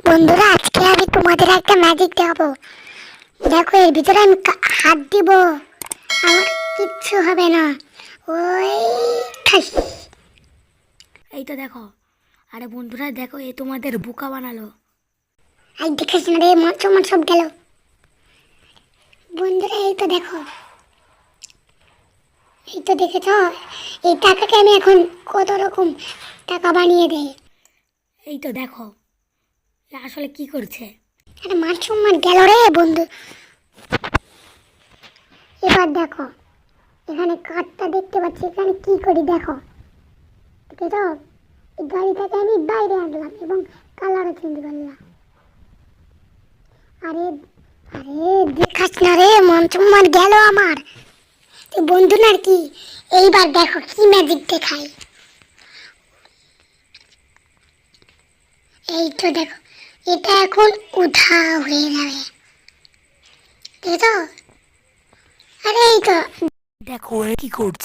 বন্ধুরা, আজকে আমি তোমাদের একটা ম্যাজিক দেখাবো। দেখো, এর ভিতরে আমি হাত দিব, আমার কিচ্ছু হবে না। ওই ঠাস। এই তো দেখো। আরে বন্ধুরা দেখো, এ তোমাদের বোকা বানালো। এই দেখিস না রে, মন সব গেল। বন্ধুরা এই তো দেখো, এই তো দেখেছ, এই টাকাকে আমি এখন কত রকম টাকা বানিয়ে দেই। এই তো দেখো, এ আসলে কি করছে। আরে মান গেল রে বন্ধু। এবার দেখো, এখানে কার্ডটা দেখতে পাচ্ছি, এখানে কি করি দেখো। দেখেছ, এই গাড়িটাকে আমি বাইরে আনলাম এবং কালারও চেঞ্জ করলাম। আরে আরে দেখাস না রে, মন গেল আমার। বন্ধু না কি, এইবার দেখো কি ম্যাজিক দেখাই। এই তো দেখো, এটা এখন উধা হয়ে যাবে, দেখো। আরে এই তো দেখো এ কি করছে।